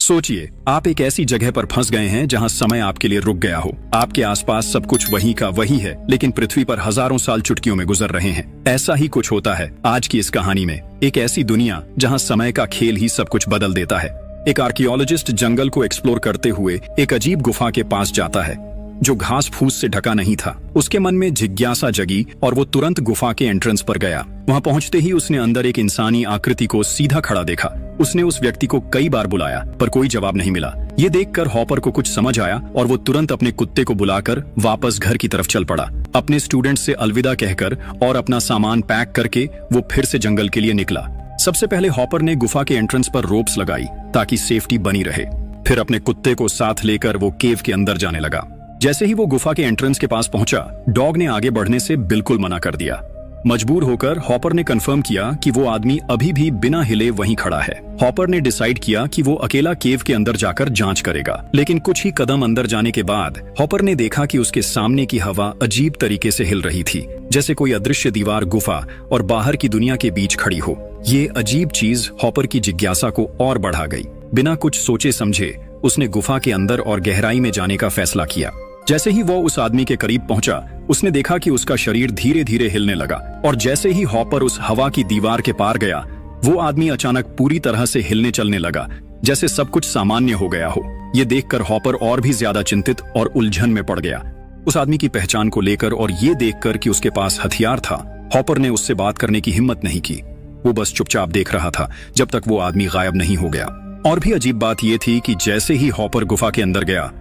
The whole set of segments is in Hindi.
सोचिए, आप एक ऐसी जगह पर फंस गए हैं जहां समय आपके लिए रुक गया हो। आपके आसपास सब कुछ वही का वही है, लेकिन पृथ्वी पर हजारों साल चुटकियों में गुजर रहे हैं। ऐसा ही कुछ होता है आज की इस कहानी में। एक ऐसी दुनिया जहां समय का खेल ही सब कुछ बदल देता है। एक आर्कियोलॉजिस्ट जंगल को एक्सप्लोर करते हुए एक अजीब गुफा के पास जाता है जो घास फूस से ढका नहीं था। उसके मन में जिज्ञासा जगी और वो तुरंत गुफा के एंट्रेंस पर गया। वहां पहुंचते ही उसने अंदर एक इंसानी आकृति को सीधा खड़ा देखा। उसने उस व्यक्ति को कई बार बुलाया पर कोई जवाब नहीं मिला। ये देखकर हॉपर को कुछ समझ आया और वो तुरंत अपने कुत्ते को बुलाकर वापस घर की तरफ चल पड़ा। अपने स्टूडेंट से अलविदा कहकर और अपना सामान पैक करके वो फिर से जंगल के लिए निकला। सबसे पहले हॉपर ने गुफा के एंट्रेंस पर रोप्स लगाई ताकि सेफ्टी बनी रहे। फिर अपने कुत्ते को साथ लेकर वो केव के अंदर जाने लगा। जैसे ही वो गुफा के एंट्रेंस के पास पहुंचा, डॉग ने आगे बढ़ने से बिल्कुल मना कर दिया। मजबूर होकर हॉपर ने कंफर्म किया कि वो आदमी अभी भी बिना हिले वहीं खड़ा है। हॉपर ने डिसाइड किया कि वो अकेला केव के अंदर जाकर जांच करेगा। लेकिन कुछ ही कदम अंदर जाने के बाद हॉपर ने देखा कि उसके सामने की हवा अजीब तरीके से हिल रही थी, जैसे कोई अदृश्य दीवार गुफा और बाहर की दुनिया के बीच खड़ी हो। ये अजीब चीज हॉपर की जिज्ञासा को और बढ़ा गई। बिना कुछ सोचे समझे उसने गुफा के अंदर और गहराई में जाने का फैसला किया। जैसे ही वो उस आदमी के करीब पहुंचा, उसने देखा कि उसका शरीर धीरे धीरे हिलने लगा और जैसे ही हॉपर उस हवा की दीवार के पार गया, वो आदमी अचानक पूरी तरह से हिलने चलने लगा, जैसे सब कुछ सामान्य हो गया हो। ये देखकर हॉपर और भी ज्यादा चिंतित और उलझन में पड़ गया। उस आदमी की पहचान को लेकर और ये देखकर कि उसके पास हथियार था, हॉपर ने उससे बात करने की हिम्मत नहीं की। वो बस चुपचाप देख रहा था जब तक वो आदमी गायब नहीं हो गया। और भी अजीब बात यह थी कि जैसे ही हॉपर गुफा के अंदर गया,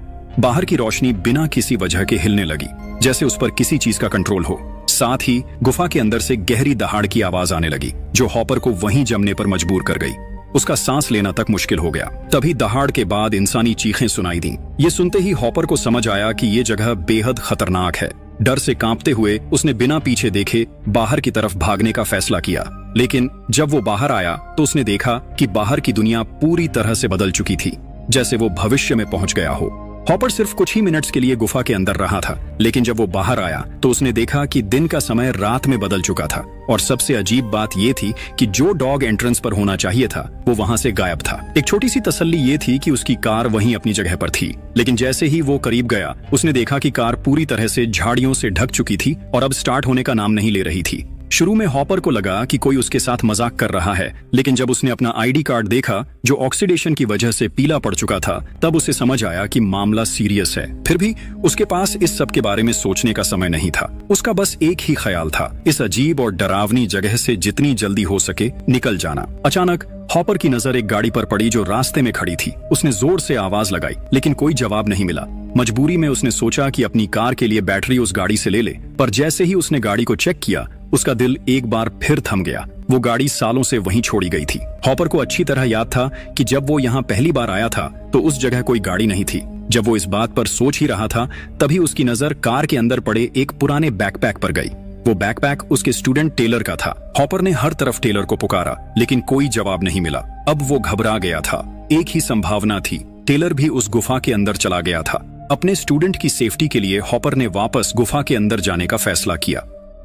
बाहर की रोशनी बिना किसी वजह के हिलने लगी, जैसे उस पर किसी चीज का कंट्रोल हो। साथ ही गुफा के अंदर से गहरी दहाड़ की आवाज आने लगी, जो हॉपर को वहीं जमने पर मजबूर कर गई। उसका सांस लेना तक मुश्किल हो गया। तभी दहाड़ के बाद इंसानी चीखें सुनाई दी। ये सुनते ही हॉपर को समझ आया कि ये जगह बेहद खतरनाक है। डर से कांपते हुए उसने बिना पीछे देखे बाहर की तरफ भागने का फैसला किया। लेकिन जब वो बाहर आया तो उसने देखा कि बाहर की दुनिया पूरी तरह से बदल चुकी थी, जैसे वो भविष्य में पहुंच गया हो। हॉपर सिर्फ कुछ ही मिनट्स के लिए गुफा के अंदर रहा था, लेकिन जब वो बाहर आया तो उसने देखा कि दिन का समय रात में बदल चुका था। और सबसे अजीब बात ये थी कि जो डॉग एंट्रेंस पर होना चाहिए था वो वहां से गायब था। एक छोटी सी तसल्ली ये थी कि उसकी कार वहीं अपनी जगह पर थी, लेकिन जैसे ही वो करीब गया उसने देखा कि कार पूरी तरह से झाड़ियों से ढक चुकी थी और अब स्टार्ट होने का नाम नहीं ले रही थी। शुरू में हॉपर को लगा कि कोई उसके साथ मजाक कर रहा है, लेकिन जब उसने अपना आईडी कार्ड देखा जो ऑक्सीडेशन की वजह से पीला पड़ चुका था, तब उसे समझ आया कि मामला सीरियस है। फिर भी उसके पास इस सब के बारे में सोचने का समय नहीं था। उसका बस एक ही ख्याल था, इस अजीब और डरावनी जगह से जितनी जल्दी हो सके निकल जाना। अचानक हॉपर की नजर एक गाड़ी पर पड़ी जो रास्ते में खड़ी थी। उसने जोर से आवाज लगाई, लेकिन कोई जवाब नहीं मिला। मजबूरी में उसने सोचा कि अपनी कार के लिए बैटरी उस गाड़ी से ले ले, पर जैसे ही उसने गाड़ी को चेक किया, उसका दिल एक बार फिर थम गया। वो गाड़ी सालों से वहीं छोड़ी गई थी। हॉपर को अच्छी तरह याद था कि जब वो यहाँ पहली बार आया था तो उस जगह कोई गाड़ी नहीं थी। जब वो इस बात पर सोच ही रहा था, तभी उसकी नजर कार के अंदर पड़े एक पुराने बैकपैक पर गई। वो बैकपैक उसके स्टूडेंट टेलर का था। हॉपर ने हर तरफ टेलर को पुकारा, लेकिन कोई जवाब नहीं मिला। अब वो घबरा गया था। एक ही संभावना थी, टेलर भी उस गुफा के अंदर चला गया था। अपने स्टूडेंट की सेफ्टी के लिए हॉपर ने वापस गुफा के अंदर जाने का फैसला किया।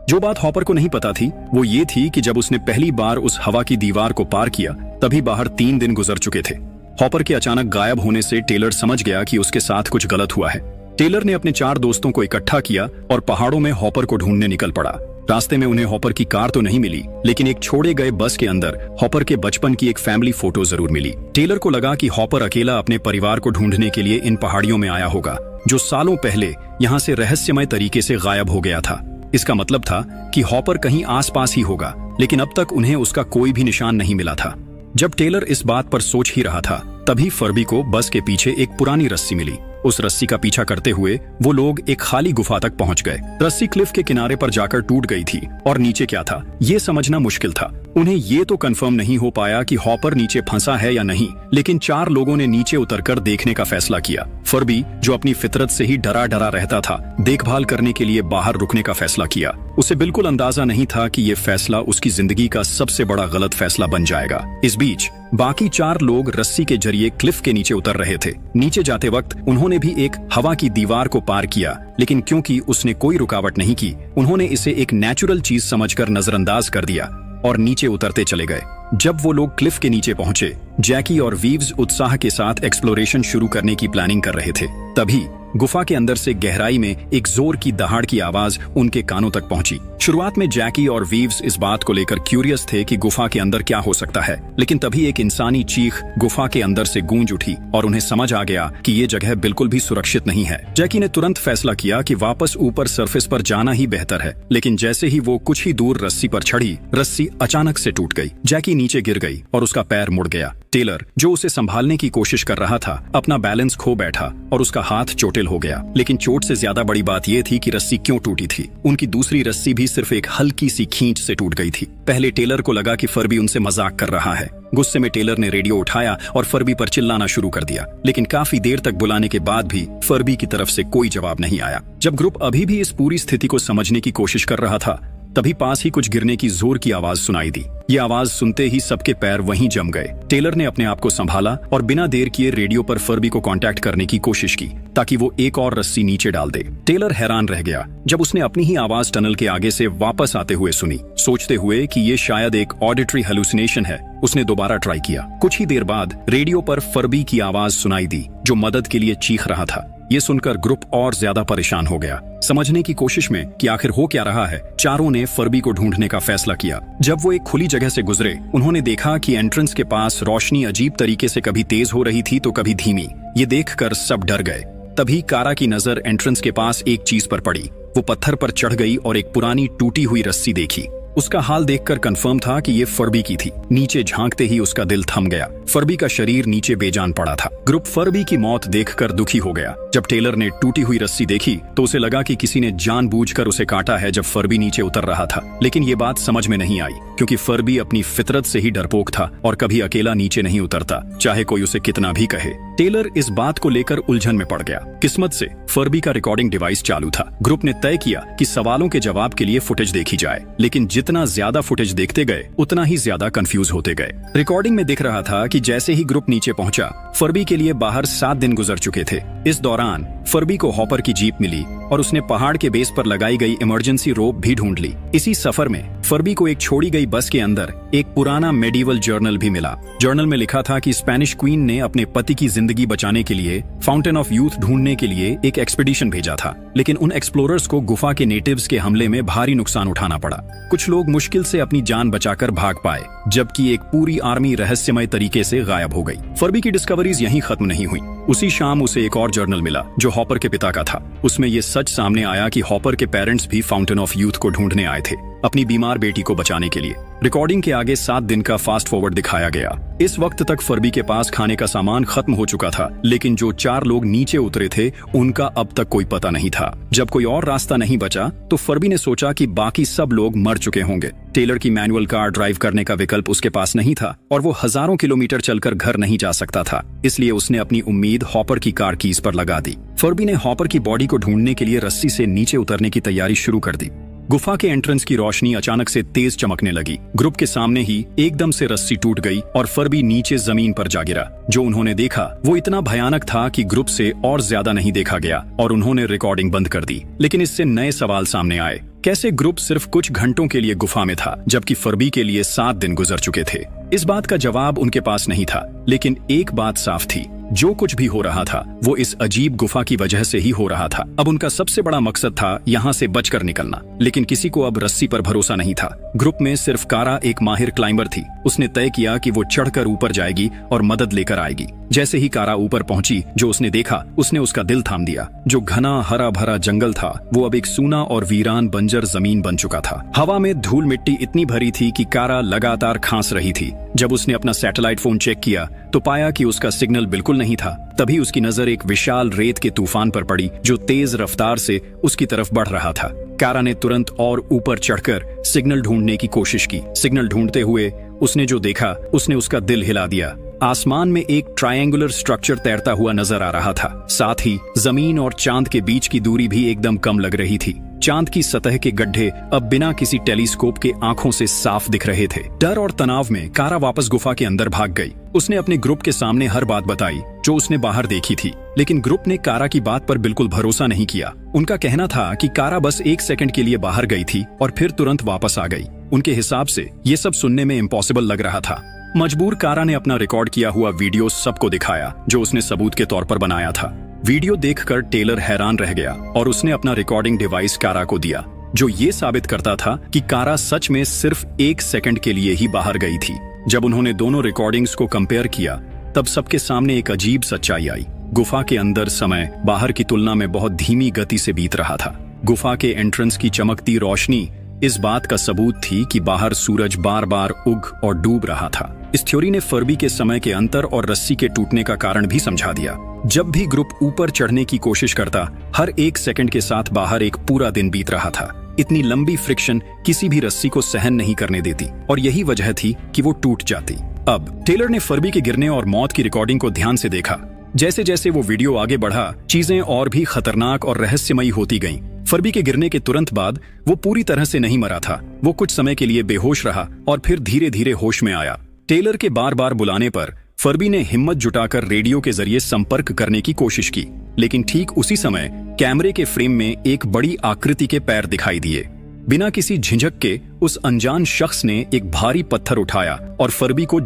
जो बात हॉपर को नहीं पता थी वो ये थी कि जब उसने पहली बार उस हवा की दीवार को पार किया, तभी बाहर 3 दिन गुजर चुके थे। हॉपर के अचानक गायब होने से टेलर समझ गया कि उसके साथ कुछ गलत हुआ है। टेलर ने अपने 4 दोस्तों को इकट्ठा किया और पहाड़ों में हॉपर को ढूंढने निकल पड़ा। रास्ते में उन्हें हॉपर की कार तो नहीं मिली, लेकिन एक छोड़े गए बस के अंदर हॉपर के बचपन की एक फैमिली फोटो जरूर मिली। टेलर को लगा कि हॉपर अकेला अपने परिवार को ढूंढने के लिए इन पहाड़ियों में आया होगा, जो सालों पहले यहाँ से रहस्यमय तरीके से गायब हो गया था। इसका मतलब था कि हॉपर कहीं आसपास ही होगा, लेकिन अब तक उन्हें उसका कोई भी निशान नहीं मिला था। जब टेलर इस बात पर सोच ही रहा था, तभी फर्बी को बस के पीछे एक पुरानी रस्सी मिली। उस रस्सी का पीछा करते हुए वो लोग एक खाली गुफा तक पहुंच गए। रस्सी क्लिफ के किनारे पर जाकर टूट गई थी और नीचे क्या था ये समझना मुश्किल था। उन्हें ये तो कंफर्म नहीं हो पाया कि हॉपर नीचे फंसा है या नहीं, लेकिन 4 लोगों ने नीचे उतरकर देखने का फैसला किया। फर्बी, जो अपनी फितरत से ही डरा डरा रहता था, देखभाल करने के लिए बाहर रुकने का फैसला किया। उसे बिल्कुल अंदाजा नहीं था कि ये फैसला उसकी जिंदगी का सबसे बड़ा गलत फैसला बन जाएगा। इस बीच बाकी 4 लोग रस्सी के जरिए क्लिफ के नीचे उतर रहे थे। नीचे जाते वक्त उन्होंने भी एक हवा की दीवार को पार किया, लेकिन क्योंकि उसने कोई रुकावट नहीं की, उन्होंने इसे एक नेचुरल चीज समझकर नजरअंदाज कर दिया और नीचे उतरते चले गए। जब वो लोग क्लिफ के नीचे पहुंचे, जैकी और वीव्स उत्साह के साथ एक्सप्लोरेशन शुरू करने की प्लानिंग कर रहे थे। तभी गुफा के अंदर से गहराई में एक जोर की दहाड़ की आवाज उनके कानों तक पहुंची। शुरुआत में जैकी और वीव्स इस बात को लेकर क्यूरियस थे कि गुफा के अंदर क्या हो सकता है, लेकिन तभी एक इंसानी चीख गुफा के अंदर से गूंज उठी और उन्हें समझ आ गया कि ये जगह बिल्कुल भी सुरक्षित नहीं है। जैकी ने तुरंत फैसला किया कि वापस ऊपर सरफेस पर जाना ही बेहतर है, लेकिन जैसे ही वो कुछ ही दूर रस्सी पर चढ़ी, रस्सी अचानक से टूट गई। जैकी नीचे गिर गई और उसका पैर मुड़ गया। टेलर, जो उसे संभालने की कोशिश कर रहा था, अपना बैलेंस खो बैठा और उसका हाथ चोटिल हो गया। लेकिन चोट से ज्यादा बड़ी बात यह थी कि रस्सी क्यों टूटी थी। उनकी दूसरी रस्सी भी सिर्फ एक हल्की सी खींच से टूट गई थी। पहले टेलर को लगा कि फर्बी उनसे मजाक कर रहा है। गुस्से में टेलर ने रेडियो उठाया और फर्बी पर चिल्लाना शुरू कर दिया, लेकिन काफी देर तक बुलाने के बाद भी फर्बी की तरफ से कोई जवाब नहीं आया। जब ग्रुप अभी भी इस पूरी स्थिति को समझने की कोशिश कर रहा था, तभी पास ही कुछ गिरने की जोर की आवाज सुनाई दी। ये आवाज सुनते ही सबके पैर वहीं जम गए। टेलर ने अपने आप को संभाला और बिना देर किए रेडियो पर फर्बी को कांटेक्ट करने की कोशिश की ताकि वो एक और रस्सी नीचे डाल दे। टेलर हैरान रह गया जब उसने अपनी ही आवाज टनल के आगे से वापस आते हुए सुनी। सोचते हुए कि ये शायद एक ऑडिटरी हेलुसिनेशन है, उसने दोबारा ट्राई किया। कुछ ही देर बाद रेडियो पर फर्बी की आवाज सुनाई दी, जो मदद के लिए चीख रहा था। ये सुनकर ग्रुप और ज्यादा परेशान हो गया। समझने की कोशिश में कि आखिर हो क्या रहा है, चारों ने फर्बी को ढूंढने का फैसला किया। जब वो एक खुली जगह से गुजरे, उन्होंने देखा कि एंट्रेंस के पास रोशनी अजीब तरीके से कभी तेज हो रही थी तो कभी धीमी। ये देखकर सब डर गए। तभी कारा की नजर एंट्रेंस के पास एक चीज पर पड़ी। वो पत्थर पर चढ़ गई और एक पुरानी टूटी हुई रस्सी देखी। उसका हाल देखकर कंफर्म था कि ये फर्बी की थी। नीचे झांकते ही उसका दिल थम गया। फर्बी का शरीर नीचे बेजान पड़ा था। ग्रुप फर्बी की मौत देखकर दुखी हो गया। जब टेलर ने टूटी हुई रस्सी देखी तो उसे लगा कि किसी ने जानबूझकर उसे काटा है जब फर्बी नीचे उतर रहा था। लेकिन ये बात समझ में नहीं आई, क्योंकि फर्बी अपनी फितरत से ही डरपोक था और कभी अकेला नीचे नहीं उतरता, चाहे कोई उसे कितना भी कहे। टेलर इस बात को लेकर उलझन में पड़ गया। किस्मत से फर्बी का रिकॉर्डिंग डिवाइस चालू था। ग्रुप ने तय किया कि सवालों के जवाब के लिए फुटेज देखी जाए, लेकिन जितना ज्यादा फुटेज देखते गए उतना ही ज्यादा कंफ्यूज होते गए। रिकॉर्डिंग में दिख रहा था कि जैसे ही ग्रुप नीचे पहुंचा, फर्बी के लिए बाहर 7 दिन गुजर चुके थे। इस दौरान फर्बी को हॉपर की जीप मिली और उसने पहाड़ के बेस पर लगाई गई इमरजेंसी रोप भी ढूंढ ली। इसी सफर में फर्बी को एक छोड़ी गई बस के अंदर एक पुराना मेडिवल जर्नल भी मिला। जर्नल में लिखा था कि स्पेनिश क्वीन ने अपने पति की जिंदगी बचाने के लिए फाउंटेन ऑफ यूथ ढूंढने के लिए एक एक्सपीडिशन भेजा था, लेकिन उन एक्सप्लोरर्स को गुफा के नेटिव्स के हमले में भारी नुकसान उठाना पड़ा। कुछ लोग मुश्किल से अपनी जान बचाकर भाग पाए, जबकि एक पूरी आर्मी रहस्यमय तरीके से गायब हो गई। फर्बी की डिस्कवरीज यहीं खत्म नहीं हुई। उसी शाम उसे एक और जर्नल मिला जो हॉपर के पिता का था। उसमें ये सच सामने आया कि हॉपर के पेरेंट्स भी फाउंटेन ऑफ यूथ को ढूंढने आए थे, अपनी बीमार बेटी को बचाने के लिए। रिकॉर्डिंग के आगे 7 दिन का फास्ट फॉरवर्ड दिखाया गया। इस वक्त तक फर्बी के पास खाने का सामान खत्म हो चुका था, लेकिन जो 4 लोग नीचे उतरे थे उनका अब तक कोई पता नहीं था। जब कोई और रास्ता नहीं बचा तो फर्बी ने सोचा कि बाकी सब लोग मर चुके होंगे। टेलर की मैनुअल कार ड्राइव करने का विकल्प उसके पास नहीं था और वो हजारों किलोमीटर चलकर घर नहीं जा सकता था, इसलिए उसने अपनी उम्मीद हॉपर की कार कीज पर लगा दी। फर्बी ने हॉपर की बॉडी को ढूंढने के लिए रस्सी से नीचे उतरने की तैयारी शुरू कर दी। गुफा के एंट्रेंस की रोशनी अचानक से तेज चमकने लगी। ग्रुप के सामने ही एकदम से रस्सी टूट गई और फर्बी नीचे जमीन पर जा गिरा। जो उन्होंने देखा वो इतना भयानक था कि ग्रुप से और ज्यादा नहीं देखा गया और उन्होंने रिकॉर्डिंग बंद कर दी। लेकिन इससे नए सवाल सामने आए। कैसे ग्रुप सिर्फ कुछ घंटों के लिए गुफा में था, जबकि फर्बी के लिए 7 दिन गुजर चुके थे? इस बात का जवाब उनके पास नहीं था, लेकिन एक बात साफ थी, जो कुछ भी हो रहा था वो इस अजीब गुफा की वजह से ही हो रहा था। अब उनका सबसे बड़ा मकसद था यहाँ से बचकर निकलना, लेकिन किसी को अब रस्सी पर भरोसा नहीं था। ग्रुप में सिर्फ कारा एक माहिर क्लाइंबर थी। उसने तय किया कि वो चढ़कर ऊपर जाएगी और मदद लेकर आएगी। जैसे ही कारा ऊपर पहुंची, जो उसने देखा उसने उसका दिल थाम दिया। जो घना हरा भरा जंगल था वो अब एक सूना और वीरान बंजर जमीन बन चुका था। हवा में धूल मिट्टी इतनी भरी थी कि कारा लगातार खांस रही थी। जब उसने अपना सैटेलाइट फोन चेक किया तो पाया कि उसका सिग्नल बिल्कुल नहीं था। तभी उसकी नजर एक विशाल रेत के तूफान पर पड़ी जो तेज रफ्तार से उसकी तरफ बढ़ रहा था। कारा ने तुरंत और ऊपर चढ़कर सिग्नल ढूंढने की कोशिश की। सिग्नल ढूंढते हुए उसने जो देखा उसने उसका दिल हिला दिया। आसमान में एक ट्रायंगुलर स्ट्रक्चर तैरता हुआ नजर आ रहा था। साथ ही जमीन और चांद के बीच की दूरी भी एकदम कम लग रही थी। चांद की सतह के गड्ढे अब बिना किसी टेलीस्कोप के आंखों से साफ दिख रहे थे। डर और तनाव में कारा वापस गुफा के अंदर भाग गई। उसने अपने ग्रुप के सामने हर बात बताई जो उसने बाहर देखी थी, लेकिन ग्रुप ने कारा की बात पर बिल्कुल भरोसा नहीं किया। उनका कहना था कि कारा बस 1 सेकंड के लिए बाहर गई थी और फिर तुरंत वापस आ गई। उनके हिसाब से ये सब सुनने में इम्पॉसिबल लग रहा था। मजबूर कारा ने अपना रिकॉर्ड किया हुआ वीडियो सबको दिखाया जो उसने सबूत के तौर पर बनाया था। वीडियो देखकर टेलर हैरान रह गया और उसने अपना रिकॉर्डिंग डिवाइस कारा को दिया, जो ये साबित करता था कि कारा सच में सिर्फ 1 सेकंड के लिए ही बाहर गई थी। जब उन्होंने दोनों रिकॉर्डिंग्स को कंपेयर किया तब सबके सामने एक अजीब सच्चाई आई। गुफा के अंदर समय बाहर की तुलना में बहुत धीमी गति से बीत रहा था। गुफा के एंट्रेंस की चमकती रोशनी इस बात का सबूत थी कि बाहर सूरज बार बार उग और डूब रहा था। इस थ्योरी ने फर्बी के समय के अंतर और रस्सी के टूटने का कारण भी समझा दिया। जब भी ग्रुप ऊपर चढ़ने की कोशिश करता, हर 1 सेकंड के साथ बाहर एक पूरा दिन बीत रहा था। इतनी लंबी फ्रिक्शन किसी भी रस्सी को सहन नहीं करने देती और यही वजह थी कि वो टूट जाती। अब टेलर ने फर्बी के गिरने और मौत की रिकॉर्डिंग को ध्यान से देखा। जैसे जैसे वो वीडियो आगे बढ़ा, चीजें और भी खतरनाक और रहस्यमयी होती गईं। फर्बी के गिरने के तुरंत बाद वो पूरी तरह से नहीं मरा था। वो कुछ समय के लिए बेहोश रहा और फिर धीरे धीरे होश में आया। टेलर के बार बार बुलाने पर फर्बी ने हिम्मत जुटाकर रेडियो के जरिए संपर्क करने की कोशिश की, लेकिन ठीक उसी समय कैमरे के फ्रेम में एक बड़ी आकृति के पैर दिखाई दिए। बिना किसी झिझक के उस अनजान शख्स ने एक भारी पत्थर उठाया और फर्बी को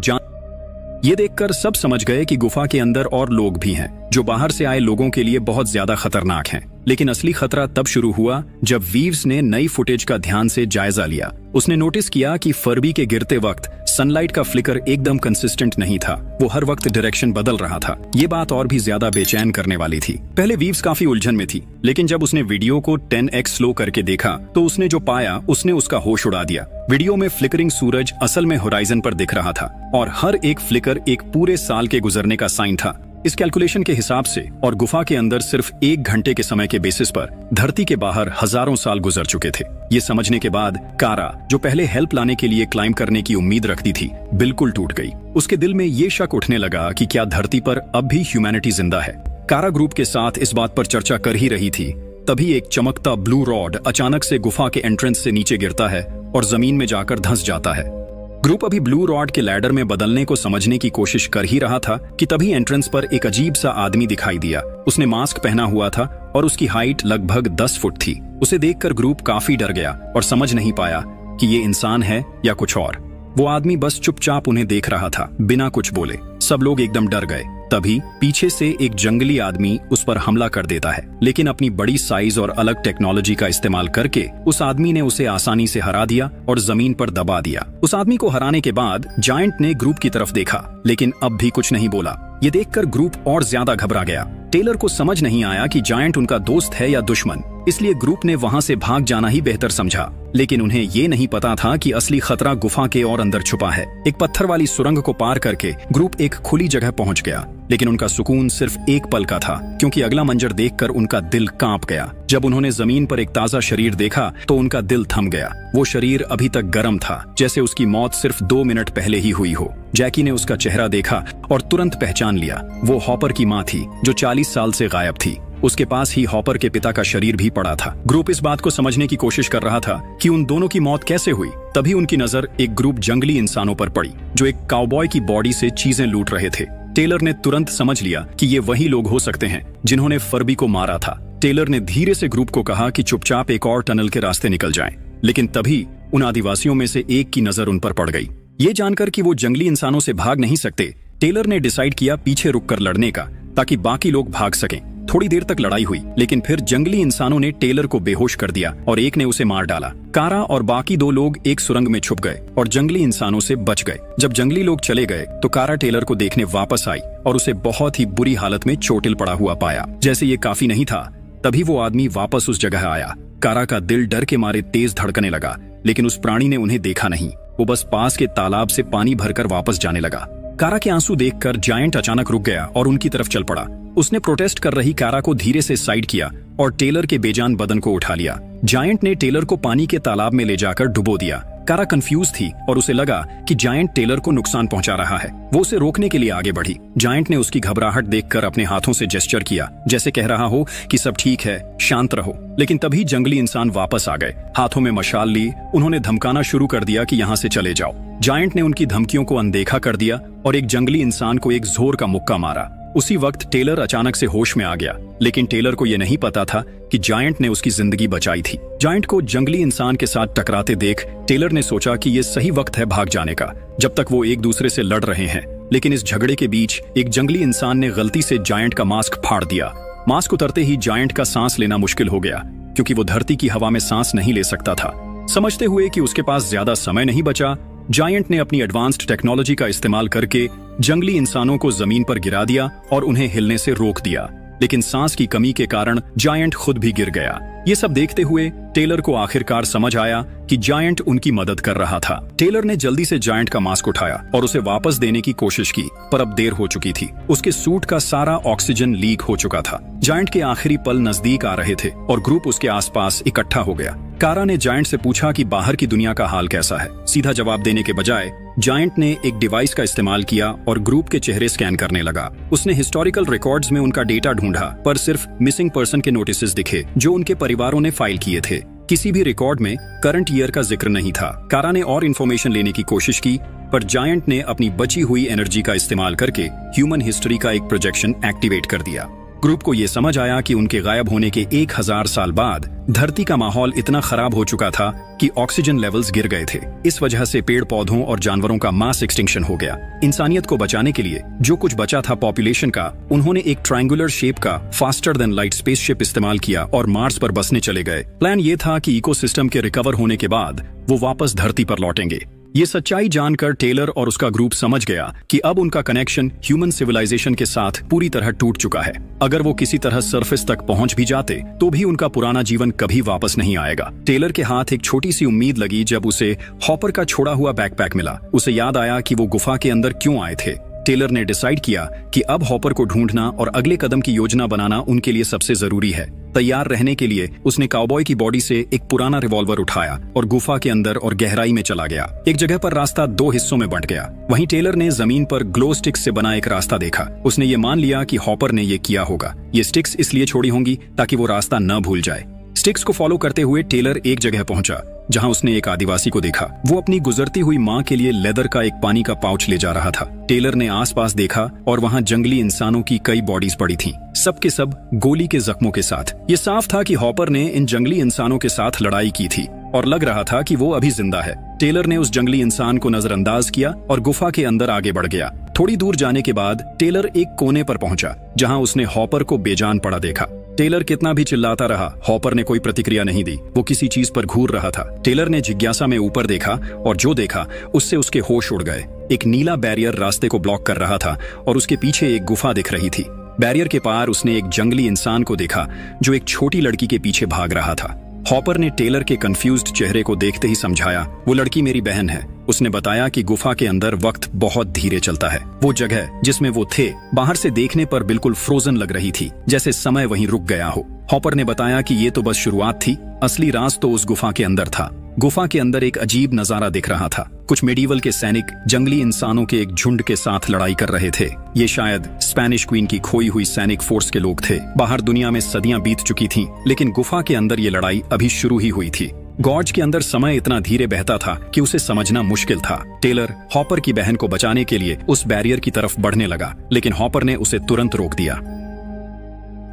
ये देखकर सब समझ गए कि गुफा के अंदर और लोग भी हैं जो बाहर से आए लोगों के लिए बहुत ज्यादा खतरनाक हैं। लेकिन असली खतरा तब शुरू हुआ जब वीव्स ने नई फुटेज का ध्यान से जायजा लिया। उसने नोटिस किया कि फर्बी के गिरते वक्त सनलाइट का फ्लिकर एकदम कंसिस्टेंट नहीं था। वो हर वक्त डायरेक्शन बदल रहा था। ये बात और भी ज्यादा बेचैन करने वाली थी। पहले वीव्स काफी उलझन में थी, लेकिन जब उसने वीडियो को 10x स्लो करके देखा तो उसने जो पाया उसने उसका होश उड़ा दिया। वीडियो में फ्लिकरिंग सूरज असल में होराइजन पर दिख रहा था और हर एक फ्लिकर एक पूरे साल के गुजरने का साइन था। इस कैलकुलेशन के हिसाब से और गुफा के अंदर सिर्फ 1 घंटे के समय के बेसिस पर धरती के बाहर हजारों साल गुजर चुके थे। ये समझने के बाद कारा, जो पहले हेल्प लाने के लिए क्लाइंब करने की उम्मीद रखती थी, बिल्कुल टूट गई। उसके दिल में ये शक उठने लगा कि क्या धरती पर अब भी ह्यूमैनिटी जिंदा है। कारा ग्रुप के साथ इस बात पर चर्चा कर ही रही थी, तभी एक चमकता ब्लू रॉड अचानक से गुफा के एंट्रेंस से नीचे गिरता है और जमीन में जाकर धंस जाता है। ग्रुप अभी ब्लू रॉड के लैडर में बदलने को समझने की कोशिश कर ही रहा था कि तभी एंट्रेंस पर एक अजीब सा आदमी दिखाई दिया। उसने मास्क पहना हुआ था और उसकी हाइट लगभग 10 फुट थी। उसे देखकर ग्रुप काफी डर गया और समझ नहीं पाया कि ये इंसान है या कुछ और। वो आदमी बस चुपचाप उन्हें देख रहा था, बिना कुछ बोले। सब लोग एकदम डर गए। तभी पीछे से एक जंगली आदमी उस पर हमला कर देता है, लेकिन अपनी बड़ी साइज और अलग टेक्नोलॉजी का इस्तेमाल करके उस आदमी ने उसे आसानी से हरा दिया और जमीन पर दबा दिया। उस आदमी को हराने के बाद जायंट ने ग्रुप की तरफ देखा, लेकिन अब भी कुछ नहीं बोला। ये देखकर ग्रुप और ज्यादा घबरा गया। टेलर को समझ नहीं आया कि जायंट उनका दोस्त है या दुश्मन, इसलिए ग्रुप ने वहां से भाग जाना ही बेहतर समझा। लेकिन उन्हें ये नहीं पता था कि असली खतरा गुफा के और अंदर छुपा है। एक पत्थर वाली सुरंग को पार करके ग्रुप एक खुली जगह पहुंच गया, लेकिन उनका सुकून सिर्फ एक पल का था, क्योंकि अगला मंजर देखकर उनका दिल कांप गया। जब उन्होंने जमीन पर एक ताजा शरीर देखा तो उनका दिल थम गया। वो शरीर अभी तक गर्म था, जैसे उसकी मौत सिर्फ 2 मिनट पहले ही हुई हो। जैकी ने उसका चेहरा देखा और तुरंत पहचान लिया। वो हॉपर की माँ थी, जो 40 साल से गायब थी। उसके पास ही हॉपर के पिता का शरीर भी पड़ा था। ग्रुप इस बात को समझने की कोशिश कर रहा था कि उन दोनों की मौत कैसे हुई। तभी उनकी नजर एक ग्रुप जंगली इंसानों पर पड़ी, जो एक काउबॉय की बॉडी से चीजें लूट रहे थे। टेलर ने तुरंत समझ लिया कि ये वही लोग हो सकते हैं जिन्होंने फर्बी को मारा था। टेलर ने धीरे से ग्रुप को कहा कि चुपचाप एक और टनल के रास्ते निकल जाएं। लेकिन तभी उन आदिवासियों में से एक की नजर उन पर पड़ गई। ये जानकर कि वो जंगली इंसानों से भाग नहीं सकते, टेलर ने डिसाइड किया पीछे रुककर लड़ने का, ताकि बाकी लोग भाग सकें। थोड़ी देर तक लड़ाई हुई, लेकिन फिर जंगली इंसानों ने टेलर को बेहोश कर दिया और एक ने उसे मार डाला। कारा और बाकी 2 लोग एक सुरंग में छुप गए और जंगली इंसानों से बच गए। जब जंगली लोग चले गए तो कारा टेलर को देखने वापस आई और उसे बहुत ही बुरी हालत में चोटिल पड़ा हुआ पाया। जैसे ये काफी नहीं था, तभी वो आदमी वापस उस जगह आया। कारा का दिल डर के मारे तेज धड़कने लगा, लेकिन उस प्राणी ने उन्हें देखा नहीं। वो बस पास के तालाब से पानी भरकर वापस जाने लगा। कारा के आंसू देखकर जायंट अचानक रुक गया और उनकी तरफ चल पड़ा। उसने प्रोटेस्ट कर रही कारा को धीरे से साइड किया और टेलर के बेजान बदन को उठा लिया। जायंट ने टेलर को पानी के तालाब में ले जाकर डुबो दिया। कारा कंफ्यूज थी और उसे लगा कि जायंट टेलर को नुकसान पहुंचा रहा है। वो उसे रोकने के लिए आगे बढ़ी। जायंट ने उसकी घबराहट देखकर अपने हाथों से जेस्चर किया, जैसे कह रहा हो कि सब ठीक है, शांत रहो। लेकिन तभी जंगली इंसान वापस आ गए। हाथों में मशाल ली, उन्होंने धमकाना शुरू कर दिया कि यहाँ से चले जाओ। जायंट ने उनकी धमकियों को अनदेखा कर दिया और एक जंगली इंसान को एक जोर का मुक्का मारा। उसी वक्त टेलर अचानक से होश में आ गया, लेकिन टेलर को यह नहीं पता था कि जायंट ने उसकी जिंदगी बचाई थी। जायंट को जंगली इंसान के साथ टकराते देख टेलर ने सोचा कि यह सही वक्त है भाग जाने का, जब तक वो एक दूसरे से लड़ रहे हैं। लेकिन इस झगड़े के बीच एक जंगली इंसान ने गलती से जायंट का मास्क फाड़ दिया। मास्क उतरते ही जायंट का सांस लेना मुश्किल हो गया, क्योंकि वो धरती की हवा में सांस नहीं ले सकता था। समझते हुए कि उसके पास ज्यादा समय नहीं बचा, जायंट ने अपनी एडवांस्ड टेक्नोलॉजी का इस्तेमाल करके जंगली इंसानों को जमीन पर गिरा दिया और उन्हें हिलने से रोक दिया। लेकिन सांस की कमी के कारण जायंट खुद भी गिर गया। ये सब देखते हुए टेलर को आखिरकार समझ आया कि जायंट उनकी मदद कर रहा था। टेलर ने जल्दी से जायंट का मास्क उठाया और उसे वापस देने की कोशिश की, पर अब देर हो चुकी थी। उसके सूट का सारा ऑक्सीजन लीक हो चुका था। जायंट के आखिरी पल नजदीक आ रहे थे और ग्रुप उसके आसपास इकट्ठा हो गया। कारा ने जायंट से पूछा कि बाहर की दुनिया का हाल कैसा है। सीधा जवाब देने के बजाय जायंट ने एक डिवाइस का इस्तेमाल किया और ग्रुप के चेहरे स्कैन करने लगा। उसने हिस्टोरिकल रिकॉर्ड्स में उनका डेटा ढूंढा, पर सिर्फ मिसिंग पर्सन के नोटिसेस दिखे जो उनके परिवारों ने फाइल किए थे। किसी भी रिकॉर्ड में करंट ईयर का जिक्र नहीं था। कारा ने और इन्फॉर्मेशन लेने की कोशिश की, पर जायंट ने अपनी बची हुई एनर्जी का इस्तेमाल करके ह्यूमन हिस्ट्री का एक प्रोजेक्शन एक्टिवेट कर दिया। ग्रुप को यह समझ आया कि उनके गायब होने के 1000 साल बाद धरती का माहौल इतना खराब हो चुका था कि ऑक्सीजन लेवल्स गिर गए थे। इस वजह से पेड़ पौधों और जानवरों का मास एक्सटिंक्शन हो गया। इंसानियत को बचाने के लिए जो कुछ बचा था पॉपुलेशन का, उन्होंने एक ट्रायंगुलर शेप का फास्टर देन लाइट स्पेसशिप इस्तेमाल किया और मार्स पर बसने चले गए। प्लान ये था कि इकोसिस्टम के रिकवर होने के बाद वो वापस धरती पर लौटेंगे। ये सच्चाई जानकर टेलर और उसका ग्रुप समझ गया कि अब उनका कनेक्शन ह्यूमन सिविलाइजेशन के साथ पूरी तरह टूट चुका है। अगर वो किसी तरह सरफेस तक पहुंच भी जाते तो भी उनका पुराना जीवन कभी वापस नहीं आएगा। टेलर के हाथ एक छोटी सी उम्मीद लगी जब उसे हॉपर का छोड़ा हुआ बैकपैक मिला। उसे याद आया कि वो गुफा के अंदर क्यों आए थे। टेलर ने डिसाइड किया कि अब हॉपर को ढूंढना और अगले कदम की योजना बनाना उनके लिए सबसे जरूरी है। तैयार रहने के लिए उसने काउबॉय की बॉडी से एक पुराना रिवॉल्वर उठाया और गुफा के अंदर और गहराई में चला गया। एक जगह पर रास्ता 2 हिस्सों में बंट गया। वहीं टेलर ने जमीन पर ग्लो स्टिक्स से बना एक रास्ता देखा। उसने ये मान लिया कि हॉपर ने ये किया होगा। ये स्टिक्स इसलिए छोड़ी होंगी ताकि वो रास्ता न भूल जाए। स्टिक्स को फॉलो करते हुए टेलर एक जगह पहुंचा जहां उसने एक आदिवासी को देखा। वो अपनी गुजरती हुई माँ के लिए लेदर का एक पानी का पाउच ले जा रहा था। टेलर ने आसपास देखा और वहां जंगली इंसानों की कई बॉडीज पड़ी थीं, सब के सब गोली के जख्मों के साथ। ये साफ था कि हॉपर ने इन जंगली इंसानों के साथ लड़ाई की थी और लग रहा था कि वो अभी जिंदा है। टेलर ने उस जंगली इंसान को नजरअंदाज किया और गुफा के अंदर आगे बढ़ गया। थोड़ी दूर जाने के बाद टेलर एक कोने पर पहुंचा जहां उसने हॉपर को बेजान पड़ा देखा। टेलर कितना भी चिल्लाता रहा, हॉपर ने कोई प्रतिक्रिया नहीं दी। वो किसी चीज पर घूर रहा था। टेलर ने जिज्ञासा में ऊपर देखा और जो देखा उससे उसके होश उड़ गए। एक नीला बैरियर रास्ते को ब्लॉक कर रहा था और उसके पीछे एक गुफा दिख रही थी। बैरियर के पार उसने एक जंगली इंसान को देखा जो एक छोटी लड़की के पीछे भाग रहा था। हॉपर ने टेलर के कंफ्यूज्ड चेहरे को देखते ही समझाया, वो लड़की मेरी बहन है। उसने बताया कि गुफा के अंदर वक्त बहुत धीरे चलता है। वो जगह जिसमें वो थे बाहर से देखने पर बिल्कुल फ्रोजन लग रही थी, जैसे समय वहीं रुक गया हो। हॉपर ने बताया कि ये तो बस शुरुआत थी, असली राज तो उस गुफा के अंदर था। गुफा के अंदर एक अजीब नजारा दिख रहा था। कुछ मेडिवल के सैनिक जंगली इंसानों के एक झुंड के साथ लड़ाई कर रहे थे। ये शायद स्पेनिश क्वीन की खोई हुई सैनिक फोर्स के लोग थे। बाहर दुनिया में सदियां बीत चुकी थीं, लेकिन गुफा के अंदर ये लड़ाई अभी शुरू ही हुई थी। गॉर्ज के अंदर समय इतना धीरे बहता था कि उसे समझना मुश्किल था। टेलर हॉपर की बहन को बचाने के लिए उस बैरियर की तरफ बढ़ने लगा, लेकिन हॉपर ने उसे तुरंत रोक दिया।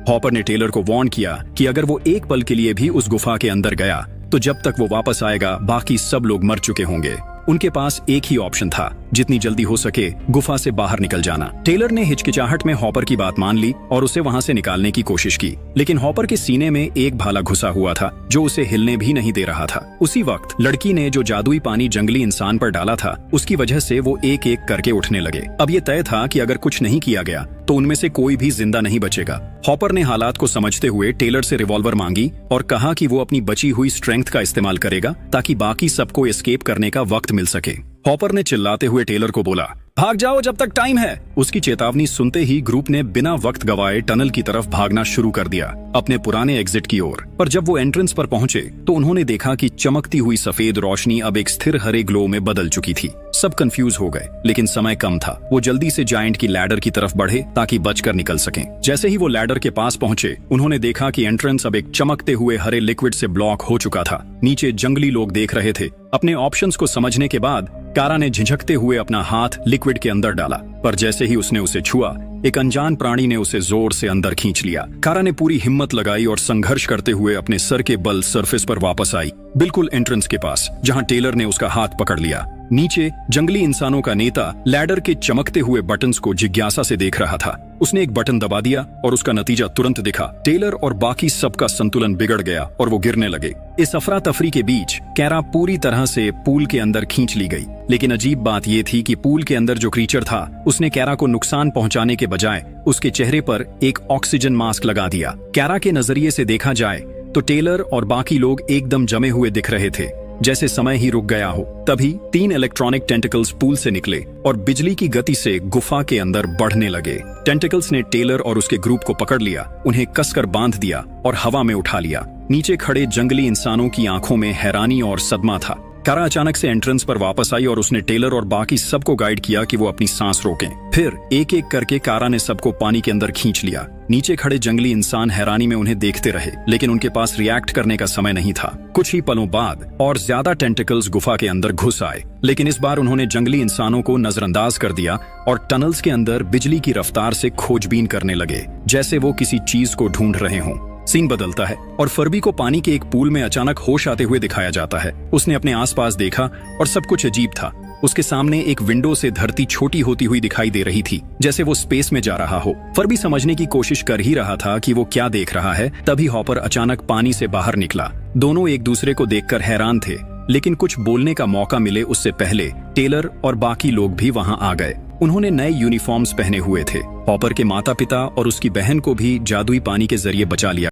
हॉपर ने टेलर को वार्न किया कि अगर वो एक पल के लिए भी उस गुफा के अंदर गया तो जब तक वो वापस आएगा बाकी सब लोग मर चुके होंगे। उनके पास एक ही ऑप्शन था, जितनी जल्दी हो सके गुफा से बाहर निकल जाना। टेलर ने हिचकिचाहट में हॉपर की बात मान ली और उसे वहां से निकालने की कोशिश की, लेकिन हॉपर के सीने में एक भाला घुसा हुआ था जो उसे हिलने भी नहीं दे रहा था। उसी वक्त लड़की ने जो जादुई पानी जंगली इंसान पर डाला था, उसकी वजह से वो एक एक करके उठने लगे। अब ये तय था कि अगर कुछ नहीं किया गया तो उनमें से कोई भी जिंदा नहीं बचेगा। हॉपर ने हालात को समझते हुए टेलर से रिवॉल्वर मांगी और कहा कि वो अपनी बची हुई स्ट्रेंथ का इस्तेमाल करेगा ताकि बाकी सबको एस्केप करने का वक्त मिल सके। हॉपर ने चिल्लाते हुए टेलर को बोला, भाग जाओ जब तक टाइम है। उसकी चेतावनी सुनते ही ग्रुप ने बिना वक्त गवाए टनल की तरफ भागना शुरू कर दिया, अपने पुराने एग्जिट की ओर। पर जब वो एंट्रेंस पर पहुंचे तो उन्होंने देखा कि चमकती हुई सफेद रोशनी अब एक स्थिर हरे ग्लो में बदल चुकी थी। सब कंफ्यूज हो गए, लेकिन समय कम था। वो जल्दी से जायंट की लैडर की तरफ बढ़े ताकि बचकर निकल सकें। जैसे ही वो लैडर के पास पहुंचे, उन्होंने देखा कि एंट्रेंस अब एक चमकते हुए हरे लिक्विड से ब्लॉक हो चुका था। नीचे जंगली लोग देख रहे थे। अपने ऑप्शंस को समझने के बाद कारा ने झिझकते हुए अपना हाथ लिक्विड के अंदर डाला, पर जैसे ही उसने उसे छुआ, एक अनजान प्राणी ने उसे जोर से अंदर खींच लिया। कारा ने पूरी हिम्मत लगाई और संघर्ष करते हुए अपने सर के बल सरफेस पर वापस आई, बिल्कुल एंट्रेंस के पास, जहां टेलर ने उसका हाथ पकड़ लिया। नीचे जंगली इंसानों का नेता लैडर के चमकते हुए बटन्स को जिज्ञासा से देख रहा था। उसने एक बटन दबा दिया और उसका नतीजा तुरंत दिखा। टेलर और बाकी सबका संतुलन बिगड़ गया और वो गिरने लगे। इस अफरा तफरी के बीच कैरा पूरी तरह से पूल के अंदर खींच ली गई। लेकिन अजीब बात यह थी कि पूल के अंदर जो क्रीचर था, उसने कैरा को नुकसान पहुंचाने के बजाय उसके चेहरे पर एक ऑक्सीजन मास्क लगा दिया। कैरा के नजरिए से देखा जाए तो टेलर और बाकी लोग एकदम जमे हुए दिख रहे थे, जैसे समय ही रुक गया हो। तभी 3 इलेक्ट्रॉनिक टेंटिकल्स पूल से निकले और बिजली की गति से गुफा के अंदर बढ़ने लगे। टेंटिकल्स ने टेलर और उसके ग्रुप को पकड़ लिया, उन्हें कसकर बांध दिया और हवा में उठा लिया। नीचे खड़े जंगली इंसानों की आंखों में हैरानी और सदमा था। कारा अचानक से एंट्रेंस पर वापस आई और उसने टेलर और बाकी सबको गाइड किया कि वो अपनी सांस रोकें। फिर एक एक करके कारा ने सबको पानी के अंदर खींच लिया। नीचे खड़े जंगली इंसान हैरानी में उन्हें देखते रहे, लेकिन उनके पास रिएक्ट करने का समय नहीं था। कुछ ही पलों बाद और ज्यादा टेंटिकल्स गुफा के अंदर घुस आए, लेकिन इस बार उन्होंने जंगली इंसानों को नजरअंदाज कर दिया और टनल्स के अंदर बिजली की रफ्तार से खोजबीन करने लगे, जैसे वो किसी चीज को ढूंढ रहे हों। सीन बदलता है और फर्बी को पानी के एक पूल में अचानक होश आते हुए दिखाया जाता है। उसने अपने आसपास देखा और सब कुछ अजीब था। उसके सामने एक विंडो से धरती छोटी होती हुई दिखाई दे रही थी, जैसे वो स्पेस में जा रहा हो। फर्बी समझने की कोशिश कर ही रहा था कि वो क्या देख रहा है, तभी हॉपर अचानक पानी से बाहर निकला। दोनों एक दूसरे को देखकर हैरान थे, लेकिन कुछ बोलने का मौका मिले उससे पहले टेलर और बाकी लोग भी वहां आ गए। उन्होंने नए यूनिफॉर्म्स पहने हुए थे। हॉपर के माता पिता और उसकी बहन को भी जादुई पानी के जरिए बचा लिया।